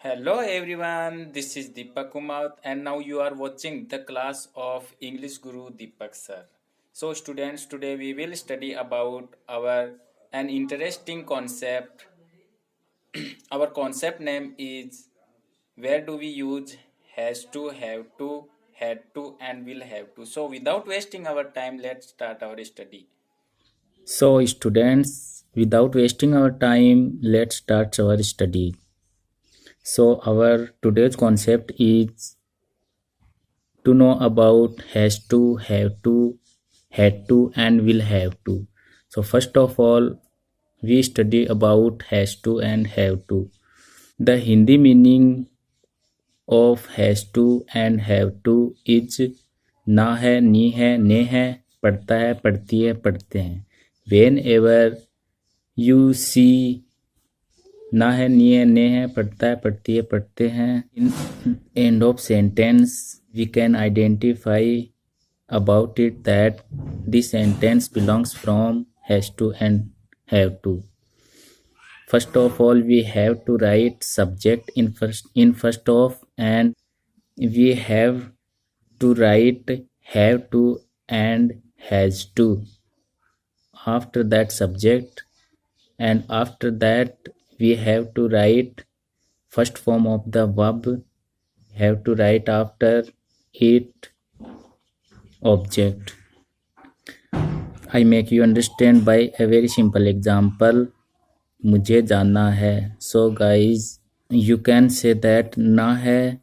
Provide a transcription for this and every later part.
Hello everyone, this is Deepak Kumar and now you are watching the class of English Guru Deepak sir. So students, today we will study about our an interesting concept. Our concept name is where do we use has to, have to, had to and will have to. So without wasting our time, let's start our study. So students, without wasting our time, let's start our study. So our today's concept is to know about has to, have to, had to and will have to. So first of all, we study about has to and have to. The Hindi meaning of has to and have to is ना है, नी है, ने है, पढ़ता है, पढ़ती है, पढ़ते हैं. Whenever you see ना है, नी है, ने है, पढ़ता है, पढ़ती है, पढ़ते हैं, in end of sentence we can identify about it that this sentence belongs from has to and have to. First of all, we have to write subject in first of, and we have to write have to and has to after that subject, and after that we have to write first form of the verb, have to write after it object. I make you understand by a very simple example. मुझे जाना है. So guys, you can say that ना है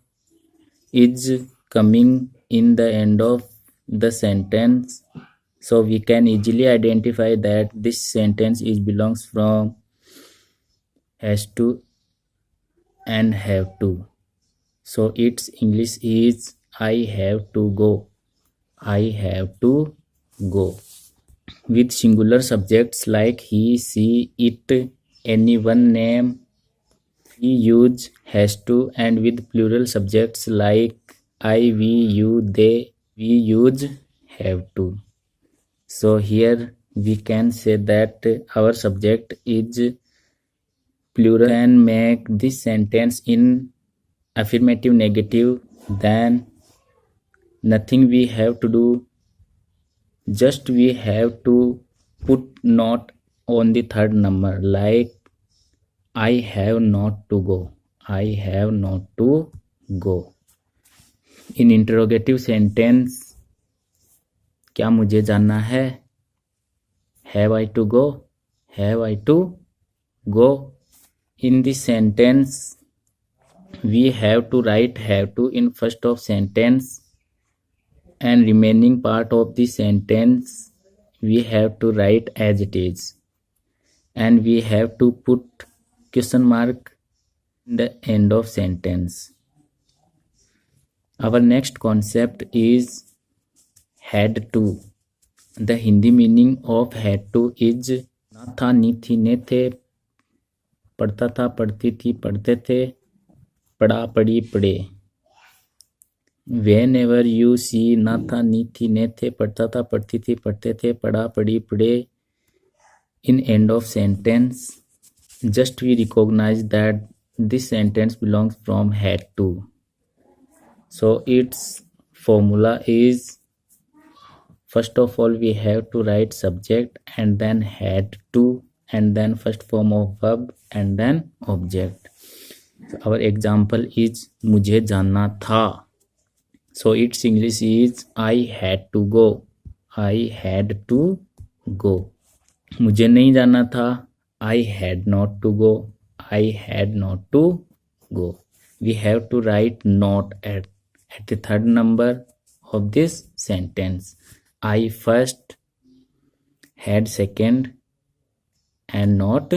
is coming in the end of the sentence. So we can easily identify that this sentence is belongs from has to and have to. So its English is I have to go. I have to go. With singular subjects like he, she, it, anyone, name, we use has to, and with plural subjects like I, we, you, they, we use have to. So here we can say that our subject is plural and make this sentence in affirmative negative, then nothing we have to do, just we have to put not on the third number, like I have not to go. I have not to go. In interrogative sentence, क्या मुझे जाना है? Have I to go? Have I to go? In this sentence, we have to write have to in first of sentence, and remaining part of the sentence we have to write as it is, and we have to put question mark in the end of sentence. Our next concept is had to. The Hindi meaning of had to is ना था, नी थी, ने थे, पढ़ता था, पढ़ती थी, पढ़ते थे, पढ़ा, पढ़ी, पढ़े. Whenever you see ना था, नी थी, ने थे, पढ़ता था, पढ़ती थी, पढ़ते थे, पढ़ा, पढ़ी, पढ़े in end of sentence, just we recognize that this sentence belongs from had to. So its formula is first of all we have to write subject and then had to and then first form of verb and then object. So our example is मुझे जाना था. So its English is I had to go. I had to go. मुझे नहीं जाना था. I had not to go. I had not to go. We have to write not at the third number of this sentence. I first, had second, and not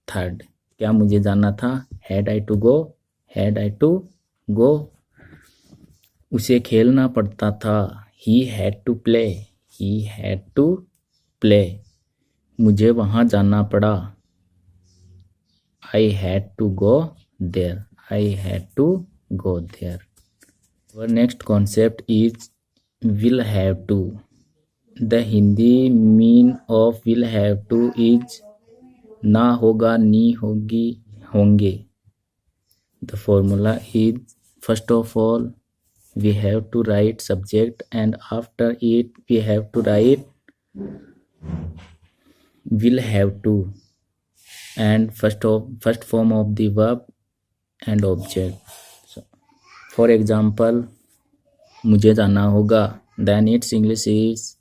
third. क्या मुझे जाना था? Had I to go? Had I to go? उसे खेलना पड़ता था. He had to play. He had to play. मुझे वहाँ जाना पड़ा. I had to go there. I had to go there. Our next concept is will have to. The Hindi mean of will have to is ना होगा, नी होगी, होंगे. The formula is, first of all, we have to write subject, and after it we have to write will have to, and first form of the verb and object. So, for example, मुझे जाना होगा, then its English is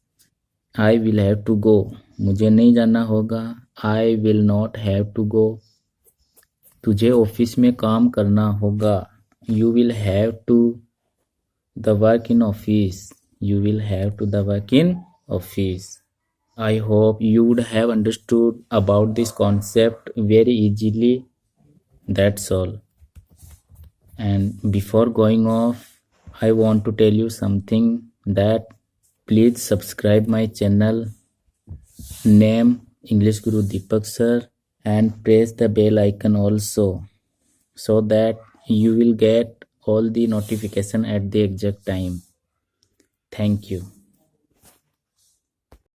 I will have to go. मुझे नहीं जाना होगा, I will not have to go. तुझे office में काम करना होगा, you will have to the work in office. You will have to the work in office. I hope you would have understood about this concept very easily. That's all. And before going off, I want to tell you something, that please subscribe my channel, name English Guru Deepak sir, and press the bell icon also, so that you will get all the notification at the exact time. Thank you.